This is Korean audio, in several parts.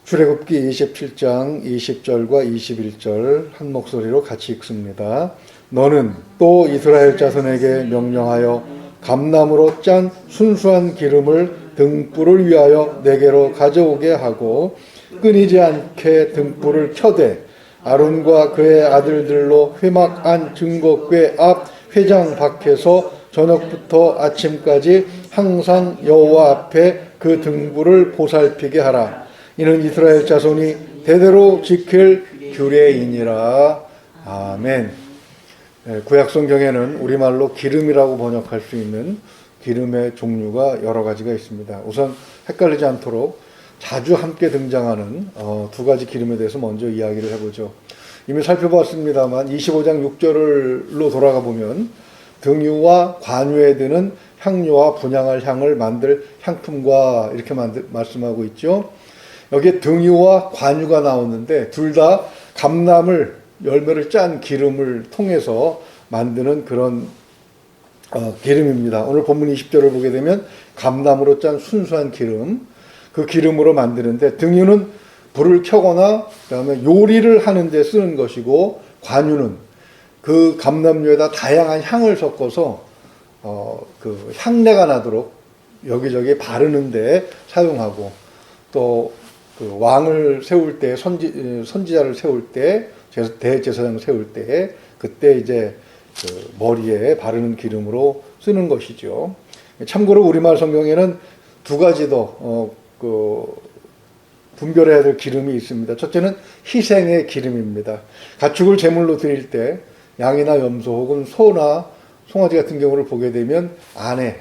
출애굽기 27장 20절과 21절 한 목소리로 같이 읽습니다. 너는 또 이스라엘 자손에게 명령하여 감나무로 짠 순수한 기름을 등불을 위하여 내게로 가져오게 하고 끊이지 않게 등불을 켜되 아론과 그의 아들들로 회막 안 증거궤 앞 회장 밖에서 저녁부터 아침까지 항상 여호와 앞에 그 등불을 보살피게 하라. 이는 이스라엘 자손이 대대로 지킬 규례이니라. 아멘. 구약 성경에는 우리말로 기름이라고 번역할 수 있는 기름의 종류가 여러 가지가 있습니다. 우선 헷갈리지 않도록 자주 함께 등장하는 두 가지 기름에 대해서 먼저 이야기를 해보죠. 이미 살펴봤습니다만 25장 6절로 돌아가 보면 등유와 관유에 드는 향료와 분향할 향을 만들 향품과 이렇게 말씀하고 있죠. 여기에 등유와 관유가 나오는데 둘 다 감나물 열매를 짠 기름을 통해서 만드는 그런 기름입니다. 오늘 본문 20절을 보게 되면 감나무로 짠 순수한 기름, 그 기름으로 만드는데 등유는 불을 켜거나 그다음에 요리를 하는 데 쓰는 것이고 관유는 그 감람유에다 다양한 향을 섞어서 그 향내가 나도록 여기저기 바르는 데 사용하고 또 그 왕을 세울 때 선지자를 세울 때 대제사장을 세울 때 그때 이제 그 머리에 바르는 기름으로 쓰는 것이죠. 참고로 우리말 성경에는 두 가지 더 분별해야 될 기름이 있습니다. 첫째는 희생의 기름입니다. 가축을 제물로 드릴 때 양이나 염소 혹은 소나 송아지 같은 경우를 보게 되면 안에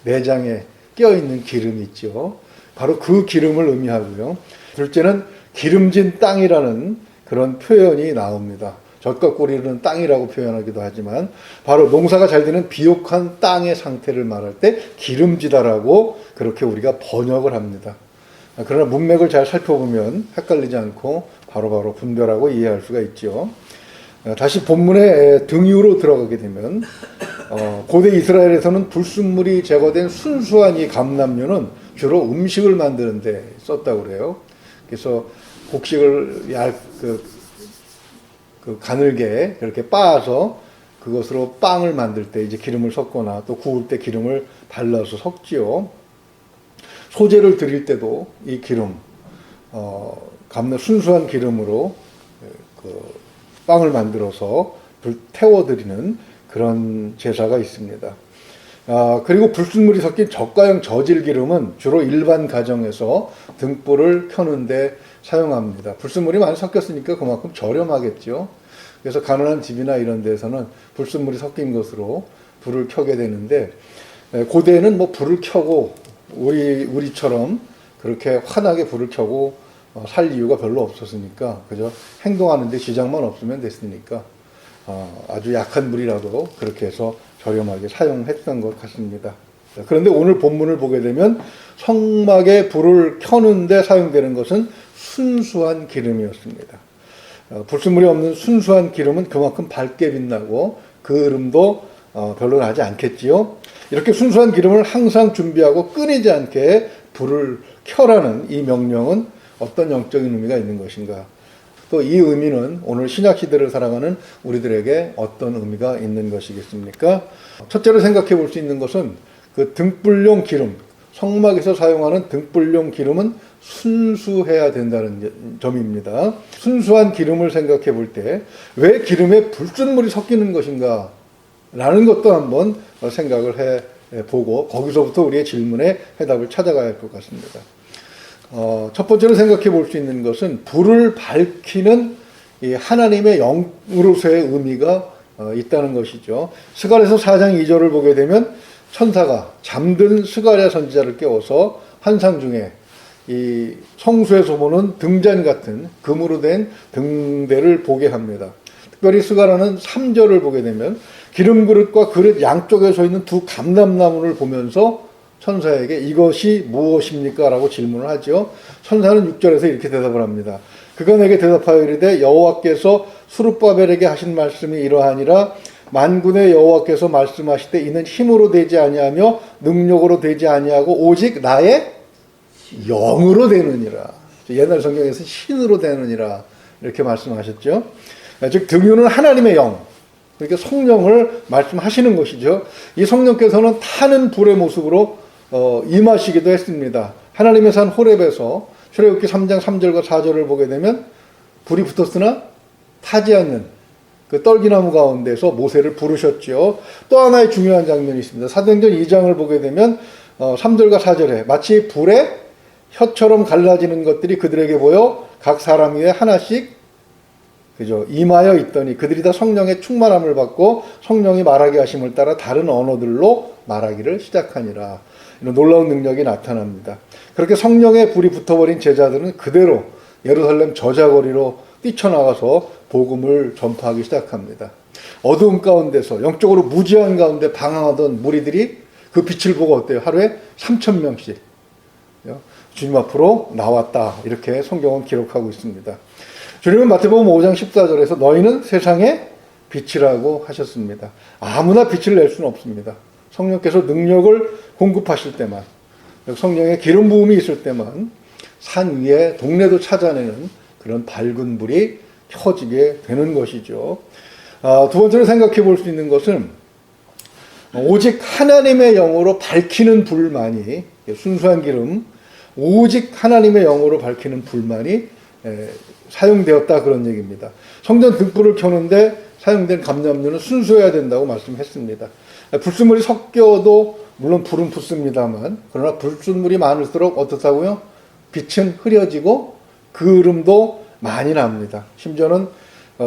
내장에 껴있는 기름이 있죠. 바로 그 기름을 의미하고요. 둘째는 기름진 땅이라는 그런 표현이 나옵니다. 젖과 꿀이 흐르는 땅이라고 표현하기도 하지만 바로 농사가 잘 되는 비옥한 땅의 상태를 말할 때 기름지다라고 그렇게 우리가 번역을 합니다. 그러나 문맥을 잘 살펴보면 헷갈리지 않고 바로바로 분별하고 이해할 수가 있죠. 다시 본문의 등유로 들어가게 되면 고대 이스라엘에서는 불순물이 제거된 순수한 이 감람유는 주로 음식을 만드는 데 썼다고 그래요. 그래서 곡식을 가늘게 이렇게 빻아서 그것으로 빵을 만들 때 이제 기름을 섞거나 또 구울 때 기름을 발라서 섞지요. 소제를 드릴 때도 이 기름, 순수한 기름으로 빵을 만들어서 태워드리는 그런 제사가 있습니다. 그리고 불순물이 섞인 저가형 저질 기름은 주로 일반 가정에서 등불을 켜는데 사용합니다. 불순물이 많이 섞였으니까 그만큼 저렴하겠죠. 그래서 가난한 집이나 이런 데서는 불순물이 섞인 것으로 불을 켜게 되는데 고대에는 뭐 불을 켜고 우리처럼 그렇게 환하게 불을 켜고 살 이유가 별로 없었으니까 그저 행동하는데 지장만 없으면 됐으니까 아주 약한 불이라도 그렇게 해서 저렴하게 사용했던 것 같습니다. 그런데 오늘 본문을 보게 되면 성막에 불을 켜는데 사용되는 것은 순수한 기름이었습니다. 불순물이 없는 순수한 기름은 그만큼 밝게 빛나고 그 이름도 별로 나지 않겠지요. 이렇게 순수한 기름을 항상 준비하고 끊이지 않게 불을 켜라는 이 명령은 어떤 영적인 의미가 있는 것인가? 또 이 의미는 오늘 신약시대를 살아가는 우리들에게 어떤 의미가 있는 것이겠습니까? 첫째로 생각해 볼 수 있는 것은 그 등불용 기름, 성막에서 사용하는 등불용 기름은 순수해야 된다는 점입니다. 순수한 기름을 생각해 볼 때 왜 기름에 불순물이 섞이는 것인가? 라는 것도 한번 생각을 해보고 거기서부터 우리의 질문에 해답을 찾아가야 할 것 같습니다. 첫 번째로 생각해 볼 수 있는 것은 불을 밝히는 이 하나님의 영으로서의 의미가 있다는 것이죠. 스가랴서 4장 2절을 보게 되면 천사가 잠든 스가랴 선지자를 깨워서 환상 중에 이 성수에서 보는 등잔 같은 금으로 된 등대를 보게 합니다. 특별히 스가랴는 3절을 보게 되면 기름 그릇과 그릇 양쪽에 서 있는 두 감람나무를 보면서 천사에게 이것이 무엇입니까? 라고 질문을 하죠. 천사는 6절에서 이렇게 대답을 합니다. 그가 내게 대답하여 이르되 여호와께서 스룹바벨에게 하신 말씀이 이러하니라. 만군의 여호와께서 말씀하시되 이는 힘으로 되지 아니하며 능력으로 되지 아니하고 오직 나의 영으로 되느니라. 옛날 성경에서 신으로 되느니라 이렇게 말씀하셨죠. 즉 등유는 하나님의 영, 그러니까 성령을 말씀하시는 것이죠. 이 성령께서는 타는 불의 모습으로 임하시기도 했습니다. 하나님의 산 호렙에서 출애굽기 3장 3절과 4절을 보게 되면 불이 붙었으나 타지 않는 그 떨기나무 가운데서 모세를 부르셨죠. 또 하나의 중요한 장면이 있습니다. 사도행전 2장을 보게 되면 3절과 4절에 마치 불에 혀처럼 갈라지는 것들이 그들에게 보여 각 사람 위에 하나씩 그죠 임하여 있더니 그들이 다 성령의 충만함을 받고 성령이 말하게 하심을 따라 다른 언어들로 말하기를 시작하니라. 이런 놀라운 능력이 나타납니다. 그렇게 성령의 불이 붙어버린 제자들은 그대로 예루살렘 저자거리로 뛰쳐나가서 복음을 전파하기 시작합니다. 어두움 가운데서 영적으로 무지한 가운데 방황하던 무리들이 그 빛을 보고 어때요? 하루에 3,000명씩 주님 앞으로 나왔다. 이렇게 성경은 기록하고 있습니다. 주님은 마태복음 5장 14절에서 너희는 세상의 빛이라고 하셨습니다. 아무나 빛을 낼 수는 없습니다. 성령께서 능력을 공급하실 때만, 성령의 기름 부음이 있을 때만 산 위에 동네도 찾아내는 그런 밝은 불이 켜지게 되는 것이죠. 두 번째로 생각해 볼 수 있는 것은 오직 하나님의 영으로 밝히는 불만이, 순수한 기름, 오직 하나님의 영으로 밝히는 불만이 사용되었다 그런 얘기입니다. 성전 등불을 켜는데 사용된 감람유는 순수해야 된다고 말씀했습니다. 불순물이 섞여도 물론 불은 붙습니다만 그러나 불순물이 많을수록 어떻다고요? 빛은 흐려지고 그름도 많이 납니다. 심지어는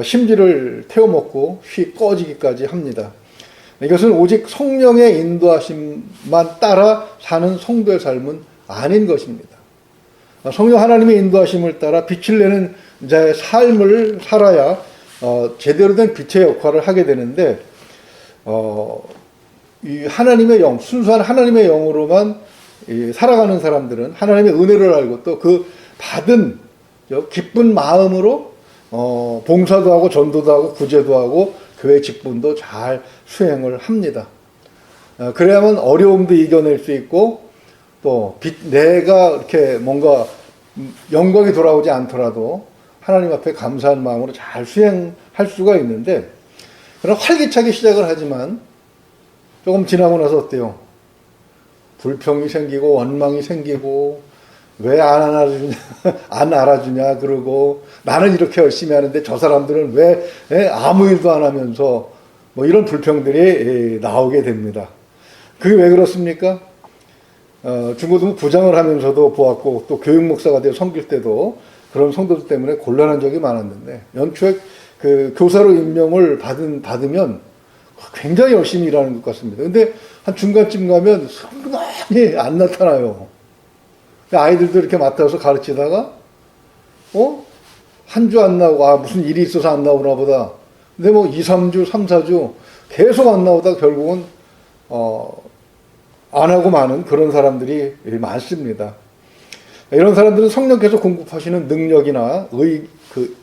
심지를 태워먹고 휘 꺼지기까지 합니다. 이것은 오직 성령의 인도하심만 따라 사는 성도의 삶은 아닌 것입니다. 성령 하나님의 인도하심을 따라 빛을 내는 자의 삶을 살아야 제대로 된 빛의 역할을 하게 되는데 이 하나님의 영, 순수한 하나님의 영으로만 살아가는 사람들은 하나님의 은혜를 알고 또 그 받은 기쁜 마음으로 봉사도 하고 전도도 하고 구제도 하고 교회 직분도 잘 수행을 합니다. 그래야만 어려움도 이겨낼 수 있고 또 내가 이렇게 뭔가 영광이 돌아오지 않더라도 하나님 앞에 감사한 마음으로 잘 수행할 수가 있는데 그럼 활기차게 시작을 하지만 조금 지나고 나서 어때요? 불평이 생기고 원망이 생기고 왜 안 알아주냐 그러고 나는 이렇게 열심히 하는데 저 사람들은 왜 아무 일도 안 하면서 뭐 이런 불평들이 나오게 됩니다. 그게 왜 그렇습니까? 중고등부 부장을 하면서도 보았고 또 교육 목사가 되어 섬길 때도 그런 성도들 때문에 곤란한 적이 많았는데 연초에 그 교사로 임명을 받으면 굉장히 열심히 일하는 것 같습니다. 근데 한 중간쯤 가면 성만이 안 나타나요. 아이들도 이렇게 맡아서 가르치다가 한 주 안 나오고 무슨 일이 있어서 안 나오나 보다. 근데 뭐 2, 3주, 3, 4주 계속 안 나오다 결국은 안 하고 마는 그런 사람들이 많습니다. 이런 사람들은 성령께서 공급하시는 능력이나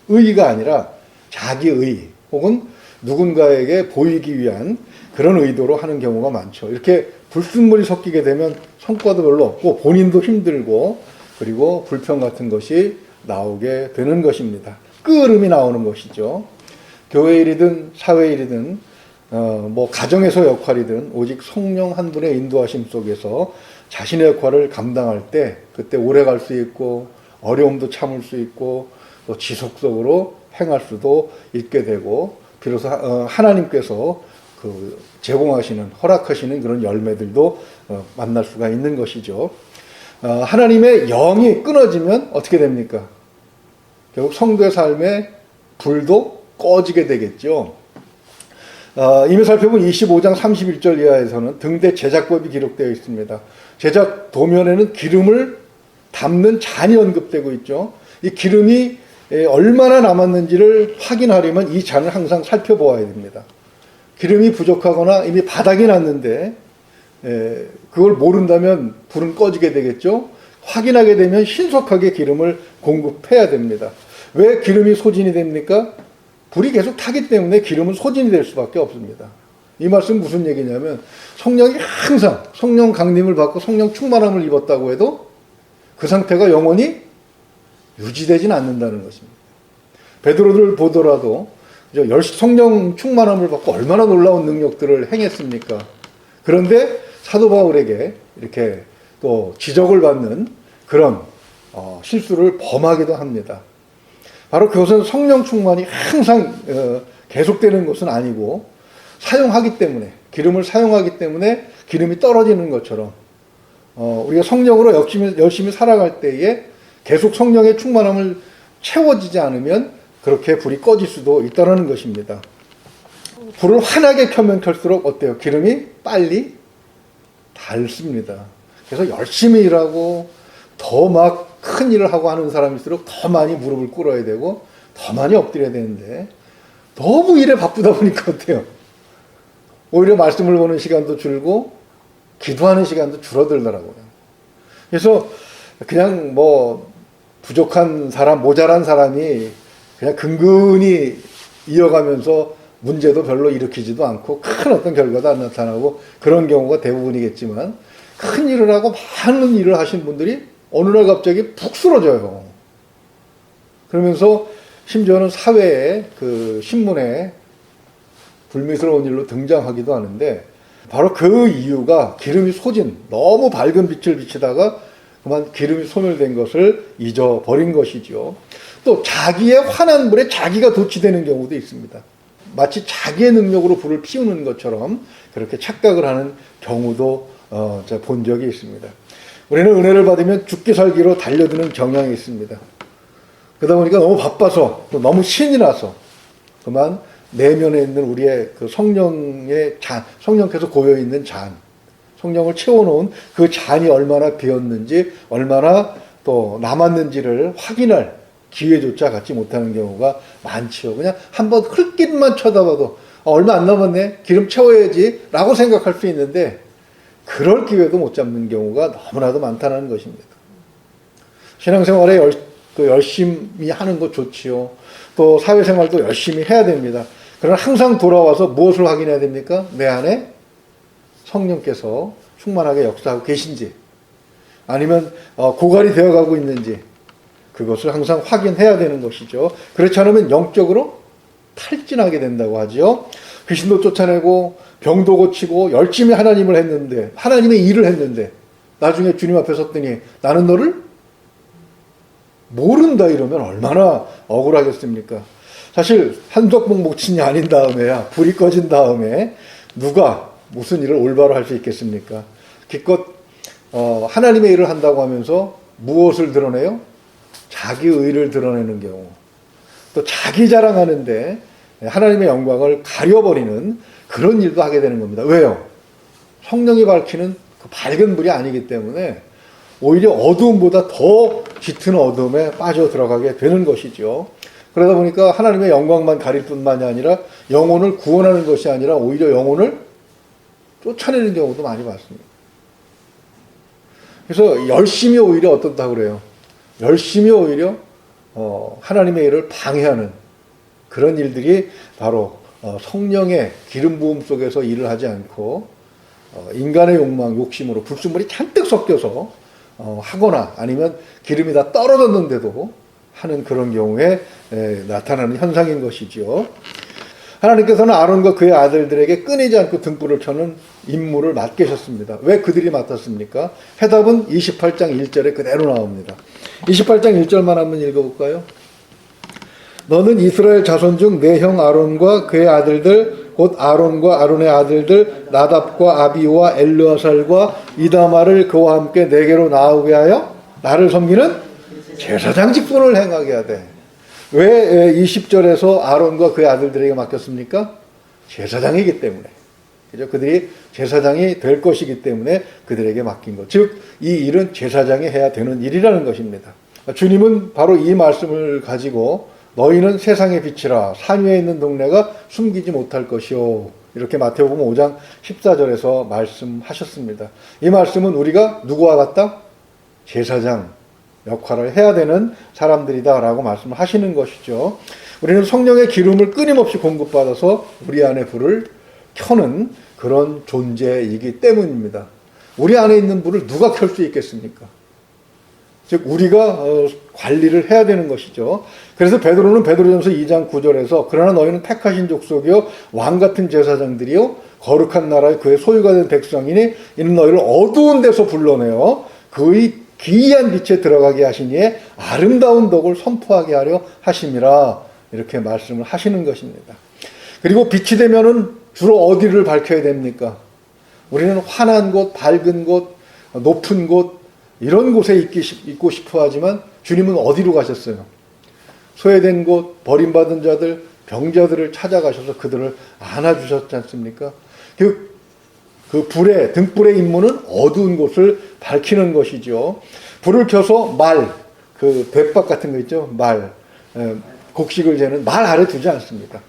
의의가 아니라 자기의 혹은 누군가에게 보이기 위한 그런 의도로 하는 경우가 많죠. 이렇게 불순물이 섞이게 되면 성과도 별로 없고 본인도 힘들고 그리고 불평 같은 것이 나오게 되는 것입니다. 끄름이 나오는 것이죠. 교회 일이든 사회 일이든 뭐 가정에서 역할이든 오직 성령 한 분의 인도하심 속에서 자신의 역할을 감당할 때 그때 오래 갈 수 있고 어려움도 참을 수 있고 또 지속적으로 행할 수도 있게 되고 비로소 하나님께서 그 제공하시는 허락하시는 그런 열매들도 만날 수가 있는 것이죠. 하나님의 영이 끊어지면 어떻게 됩니까? 결국 성도의 삶에 불도 꺼지게 되겠죠. 이미 살펴본 25장 31절 이하에서는 등대 제작법이 기록되어 있습니다. 제작 도면에는 기름을 담는 잔이 언급되고 있죠. 이 기름이 얼마나 남았는지를 확인하려면 이 잔을 항상 살펴보아야 됩니다. 기름이 부족하거나 이미 바닥이 났는데 그걸 모른다면 불은 꺼지게 되겠죠. 확인하게 되면 신속하게 기름을 공급해야 됩니다. 왜 기름이 소진이 됩니까? 불이 계속 타기 때문에 기름은 소진이 될 수밖에 없습니다. 이 말씀 무슨 얘기냐면 성령이 항상 성령 강림을 받고 성령 충만함을 입었다고 해도 그 상태가 영원히 유지되지는 않는다는 것입니다. 베드로를 보더라도 성령 충만함을 받고 얼마나 놀라운 능력들을 행했습니까? 그런데 사도 바울에게 이렇게 또 지적을 받는 그런 실수를 범하기도 합니다. 바로 그것은 성령 충만이 항상 계속되는 것은 아니고 사용하기 때문에, 기름을 사용하기 때문에 기름이 떨어지는 것처럼 우리가 성령으로 열심히 살아갈 때에 계속 성령의 충만함을 채워지지 않으면 그렇게 불이 꺼질 수도 있다는 것입니다. 불을 환하게 켜면 켤수록 어때요? 기름이 빨리 닳습니다. 그래서 열심히 일하고 더 막 큰 일을 하고 하는 사람일수록 더 많이 무릎을 꿇어야 되고 더 많이 엎드려야 되는데 너무 일에 바쁘다 보니까 어때요? 오히려 말씀을 보는 시간도 줄고 기도하는 시간도 줄어들더라고요. 그래서 그냥 뭐 부족한 사람, 모자란 사람이 그냥 근근히 이어가면서 문제도 별로 일으키지도 않고 큰 어떤 결과도 안 나타나고 그런 경우가 대부분이겠지만 큰 일을 하고 많은 일을 하신 분들이 어느 날 갑자기 푹 쓰러져요. 그러면서 심지어는 사회에 그 신문에 불미스러운 일로 등장하기도 하는데 바로 그 이유가 기름이 소진, 너무 밝은 빛을 비치다가 그만 기름이 소멸된 것을 잊어버린 것이죠. 또 자기의 환한 불에 자기가 도취되는 경우도 있습니다. 마치 자기의 능력으로 불을 피우는 것처럼 그렇게 착각을 하는 경우도 제가 본 적이 있습니다. 우리는 은혜를 받으면 죽기 살기로 달려드는 경향이 있습니다. 그러다 보니까 너무 바빠서 또 너무 신이 나서 그만 내면에 있는 우리의 그 성령의 잔, 성령께서 고여있는 잔, 성령을 채워놓은 그 잔이 얼마나 비었는지 얼마나 또 남았는지를 확인할 기회조차 갖지 못하는 경우가 많죠. 그냥 한번 흘낏만 쳐다봐도 얼마 안 남았네, 기름 채워야지 라고 생각할 수 있는데 그럴 기회도 못 잡는 경우가 너무나도 많다는 것입니다. 신앙생활에 열심히 하는 것 좋지요. 또 사회생활도 열심히 해야 됩니다. 그러나 항상 돌아와서 무엇을 확인해야 됩니까? 내 안에 성령께서 충만하게 역사하고 계신지 아니면 고갈이 되어가고 있는지 그것을 항상 확인해야 되는 것이죠. 그렇지 않으면 영적으로 탈진하게 된다고 하죠. 귀신도 쫓아내고 병도 고치고 열심히 하나님을 했는데 하나님의 일을 했는데 나중에 주님 앞에 섰더니 나는 너를 모른다 이러면 얼마나 억울하겠습니까? 사실 한석봉 목친이 아닌 다음에야 불이 꺼진 다음에 누가 무슨 일을 올바로 할 수 있겠습니까? 기껏 하나님의 일을 한다고 하면서 무엇을 드러내요? 자기 의를 드러내는 경우, 또 자기 자랑하는데 하나님의 영광을 가려버리는 그런 일도 하게 되는 겁니다. 왜요? 성령이 밝히는 그 밝은 불이 아니기 때문에 오히려 어두움보다 더 짙은 어둠에 빠져 들어가게 되는 것이죠. 그러다 보니까 하나님의 영광만 가릴 뿐만이 아니라 영혼을 구원하는 것이 아니라 오히려 영혼을 쫓아내는 경우도 많이 봤습니다. 그래서 열심히 오히려 어떻다고 그래요? 열심히 오히려 하나님의 일을 방해하는 그런 일들이 바로 성령의 기름 부음 속에서 일을 하지 않고 인간의 욕망, 욕심으로 불순물이 잔뜩 섞여서 하거나 아니면 기름이 다 떨어졌는데도 하는 그런 경우에 나타나는 현상인 것이죠. 하나님께서는 아론과 그의 아들들에게 끊이지 않고 등불을 켜는 임무를 맡기셨습니다. 왜 그들이 맡았습니까? 해답은 28장 1절에 그대로 나옵니다. 28장 1절만 한번 읽어볼까요? 너는 이스라엘 자손 중 내 형 아론과 그의 아들들 곧 아론과 아론의 아들들 나답과 아비우와 엘르아살과 이다마를 그와 함께 내게로 나오게 하여 나를 섬기는 제사장 직분을 행하게 하되. 왜 20절에서 아론과 그의 아들들에게 맡겼습니까? 제사장이기 때문에. 그죠? 그들이 제사장이 될 것이기 때문에 그들에게 맡긴 것. 즉, 이 일은 제사장이 해야 되는 일이라는 것입니다. 주님은 바로 이 말씀을 가지고 너희는 세상의 빛이라 산 위에 있는 동네가 숨기지 못할 것이요. 이렇게 마태복음 5장 14절에서 말씀하셨습니다. 이 말씀은 우리가 누구와 같다? 제사장 역할을 해야 되는 사람들이다라고 말씀을 하시는 것이죠. 우리는 성령의 기름을 끊임없이 공급받아서 우리 안에 불을 켜는 그런 존재이기 때문입니다. 우리 안에 있는 불을 누가 켤 수 있겠습니까? 즉 우리가 관리를 해야 되는 것이죠. 그래서 베드로는 베드로전서 2장 9절에서 그러나 너희는 택하신 족속이요 왕 같은 제사장들이요 거룩한 나라의 그의 소유가 된 백성이니 이는 너희를 어두운 데서 불러내어 그의 기이한 빛에 들어가게 하시니에 아름다운 덕을 선포하게 하려 하심이라 이렇게 말씀을 하시는 것입니다. 그리고 빛이 되면은 주로 어디를 밝혀야 됩니까? 우리는 환한 곳, 밝은 곳, 높은 곳 이런 곳에 있고 싶어 하지만 주님은 어디로 가셨어요? 소외된 곳, 버림받은 자들, 병자들을 찾아가셔서 그들을 안아주셨지 않습니까? 그 불의, 등불의 임무는 어두운 곳을 밝히는 것이죠. 불을 켜서 그 백박 같은 거 있죠? 곡식을 재는 말 아래 두지 않습니다.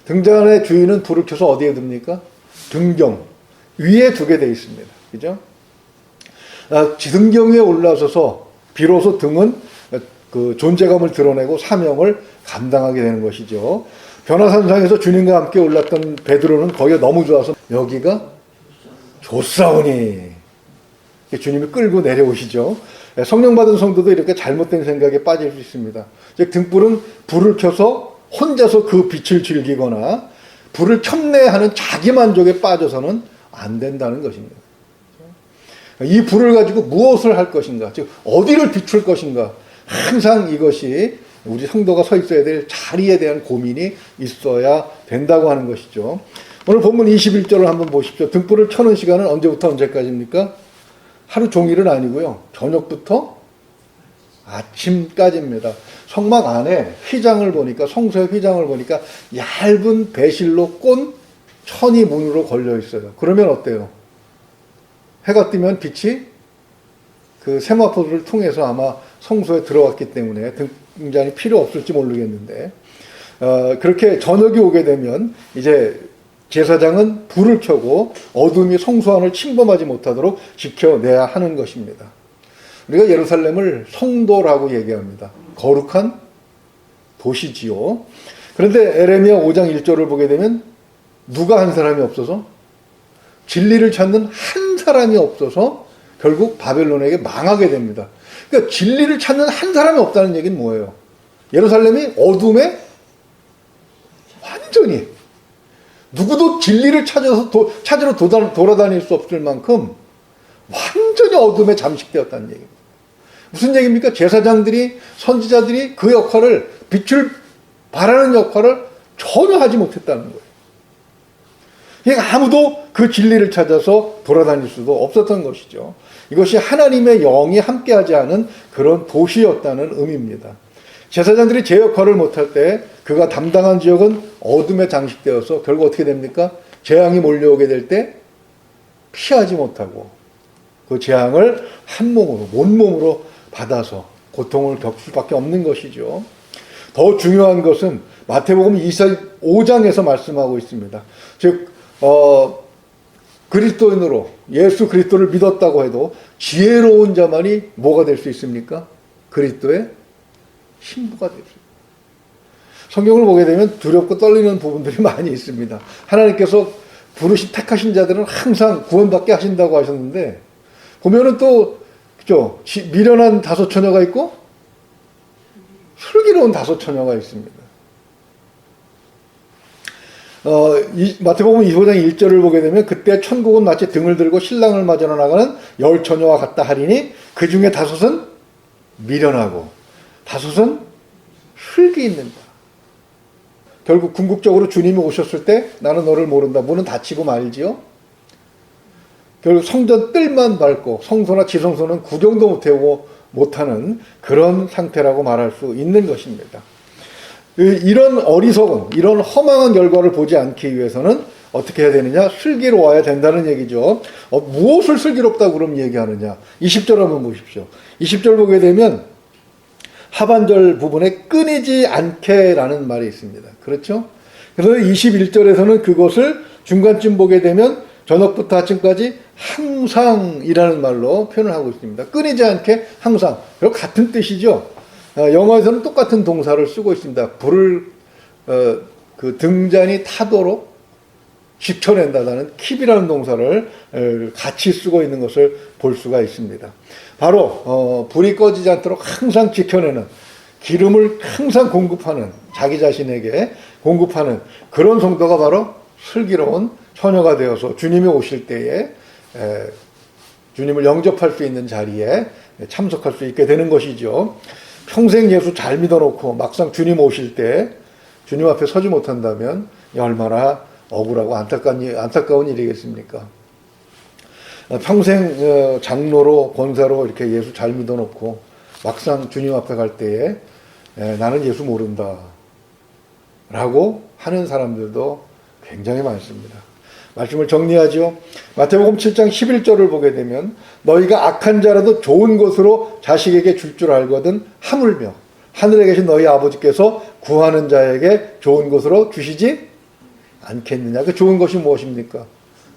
등잔의 주인은 불을 켜서 어디에 둡니까? 등경 위에 두게 되어 있습니다. 그죠? 등경 위에 올라서서 비로소 등은 그 존재감을 드러내고 사명을 감당하게 되는 것이죠. 변화산상에서 주님과 함께 올랐던 베드로는 거기가 너무 좋아서 여기가 좋사오니 주님이 끌고 내려오시죠. 성령 받은 성도도 이렇게 잘못된 생각에 빠질 수 있습니다. 즉 등불은 불을 켜서 혼자서 그 빛을 즐기거나 불을 켰네 하는 자기 만족에 빠져서는 안 된다는 것입니다. 이 불을 가지고 무엇을 할 것인가, 즉 어디를 비출 것인가, 항상 이것이 우리 성도가 서 있어야 될 자리에 대한 고민이 있어야 된다고 하는 것이죠. 오늘 본문 21절을 한번 보십시오. 등불을 켜는 시간은 언제부터 언제까지입니까? 하루 종일은 아니고요. 저녁부터 아침까지입니다. 성막 안에 휘장을 보니까, 성소의 휘장을 보니까 얇은 배실로 꼰 천이 문으로 걸려 있어요. 그러면 어때요? 해가 뜨면 빛이 그 세마포를 통해서 아마 성소에 들어왔기 때문에 등잔이 필요 없을지 모르겠는데, 그렇게 저녁이 오게 되면 이제 제사장은 불을 켜고 어둠이 성소 안을 침범하지 못하도록 지켜내야 하는 것입니다. 우리가 예루살렘을 성도라고 얘기합니다. 거룩한 도시지요. 그런데 에레미야 5장 1절을 보게 되면 누가 한 사람이 없어서, 진리를 찾는 한 사람이 없어서 결국 바벨론에게 망하게 됩니다. 그러니까 진리를 찾는 한 사람이 없다는 얘기는 뭐예요? 예루살렘이 어둠에 완전히 누구도 진리를 찾으러 돌아다닐 수 없을 만큼 완전히 어둠에 잠식되었다는 얘기입니다. 무슨 얘기입니까? 제사장들이, 선지자들이 그 역할을, 빛을 발하는 역할을 전혀 하지 못했다는 거예요. 그러니까 아무도 그 진리를 찾아서 돌아다닐 수도 없었던 것이죠. 이것이 하나님의 영이 함께하지 않은 그런 도시였다는 의미입니다. 제사장들이 제 역할을 못할 때 그가 담당한 지역은 어둠에 장식되어서 결국 어떻게 됩니까? 재앙이 몰려오게 될 때 피하지 못하고 그 재앙을 한 몸으로, 온몸으로 받아서 고통을 겪을 수밖에 없는 것이죠. 더 중요한 것은 마태복음 25장에서 말씀하고 있습니다. 즉 그리스도인으로 예수 그리스도를 믿었다고 해도 지혜로운 자만이 뭐가 될 수 있습니까? 그리스도의 신부가 될 수 있습니다. 성경을 보게 되면 두렵고 떨리는 부분들이 많이 있습니다. 하나님께서 택하신 자들은 항상 구원받게 하신다고 하셨는데, 보면은 또 그죠? 미련한 다섯 처녀가 있고 슬기로운 다섯 처녀가 있습니다. 마태복음 25장 1절을 보게 되면 그때 천국은 마치 등을 들고 신랑을 맞으러 나가는 열 처녀와 같다 하리니 그 중에 다섯은 미련하고 다섯은 슬기 있는 자. 결국 궁극적으로 주님이 오셨을 때 나는 너를 모른다. 문은 닫히고 말지요. 결국 성전 뜰만 밟고 성소나 지성소는 구경도 못하고 못하는 그런 상태라고 말할 수 있는 것입니다. 이런 어리석은, 이런 허망한 결과를 보지 않기 위해서는 어떻게 해야 되느냐? 슬기로워야 된다는 얘기죠. 무엇을 슬기롭다고 그럼 얘기하느냐? 20절 한번 보십시오. 20절 보게 되면 하반절 부분에 끊이지 않게라는 말이 있습니다. 그렇죠? 그래서 21절에서는 그것을 중간쯤 보게 되면 저녁부터 아침까지 항상이라는 말로 표현을 하고 있습니다. 끊이지 않게 항상. 그리고 같은 뜻이죠. 영어에서는 똑같은 동사를 쓰고 있습니다. 불을 그 등잔이 타도록 지켜낸다는 킵이라는 동사를 같이 쓰고 있는 것을 볼 수가 있습니다. 바로 불이 꺼지지 않도록 항상 지켜내는, 기름을 항상 공급하는, 자기 자신에게 공급하는 그런 성도가 바로 슬기로운 처녀가 되어서 주님이 오실 때에 주님을 영접할 수 있는 자리에 참석할 수 있게 되는 것이죠. 평생 예수 잘 믿어놓고 막상 주님 오실 때 주님 앞에 서지 못한다면 얼마나 억울하고 안타까운 일이겠습니까? 평생 장로로 권사로 이렇게 예수 잘 믿어놓고 막상 주님 앞에 갈 때에 나는 예수 모른다 라고 하는 사람들도 굉장히 많습니다. 말씀을 정리하죠. 마태복음 7장 11절을 보게 되면 너희가 악한 자라도 좋은 것으로 자식에게 줄 줄 알거든 하물며 하늘에 계신 너희 아버지께서 구하는 자에게 좋은 것으로 주시지 않겠느냐. 그 좋은 것이 무엇입니까?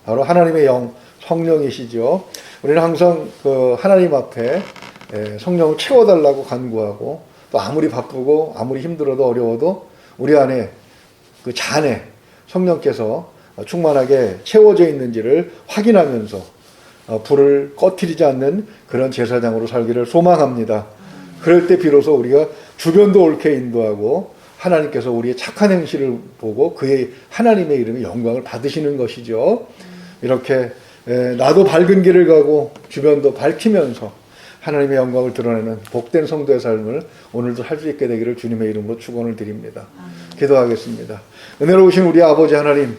바로 하나님의 영, 성령이시죠. 우리는 항상 그 하나님 앞에 성령을 채워달라고 간구하고, 또 아무리 바쁘고 아무리 힘들어도 어려워도 우리 안에 그 잔에 성령께서 충만하게 채워져 있는지를 확인하면서 불을 꺼트리지 않는 그런 제사장으로 살기를 소망합니다. 그럴 때 비로소 우리가 주변도 옳게 인도하고 하나님께서 우리의 착한 행실을 보고 그의 하나님의 이름의 영광을 받으시는 것이죠. 이렇게 나도 밝은 길을 가고 주변도 밝히면서 하나님의 영광을 드러내는 복된 성도의 삶을 오늘도 할 수 있게 되기를 주님의 이름으로 축원을 드립니다. 기도하겠습니다. 은혜로우신 우리 아버지 하나님,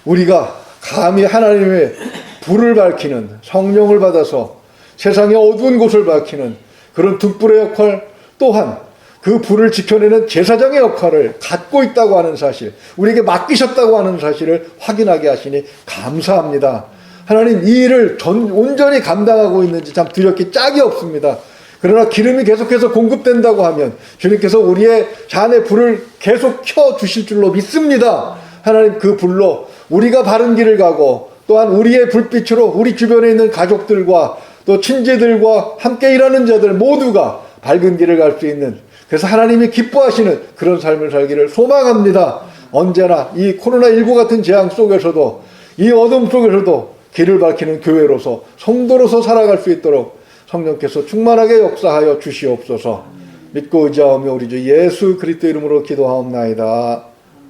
우리가 감히 하나님의 불을 밝히는, 성령을 받아서 세상의 어두운 곳을 밝히는 그런 등불의 역할, 또한 그 불을 지켜내는 제사장의 역할을 갖고 있다고 하는 사실, 우리에게 맡기셨다고 하는 사실을 확인하게 하시니 감사합니다. 하나님, 이 일을 온전히 감당하고 있는지 참 두렵기 짝이 없습니다. 그러나 기름이 계속해서 공급된다고 하면 주님께서 우리의 잔의 불을 계속 켜주실 줄로 믿습니다. 하나님, 그 불로 우리가 바른 길을 가고, 또한 우리의 불빛으로 우리 주변에 있는 가족들과 또 친지들과 함께 일하는 자들 모두가 밝은 길을 갈 수 있는, 그래서 하나님이 기뻐하시는 그런 삶을 살기를 소망합니다. 언제나 이 코로나19 같은 재앙 속에서도, 이 어둠 속에서도 길을 밝히는 교회로서, 성도로서 살아갈 수 있도록 성령께서 충만하게 역사하여 주시옵소서. 믿고 의지하오며 우리 주 예수 그리스도 이름으로 기도하옵나이다.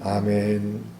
아멘.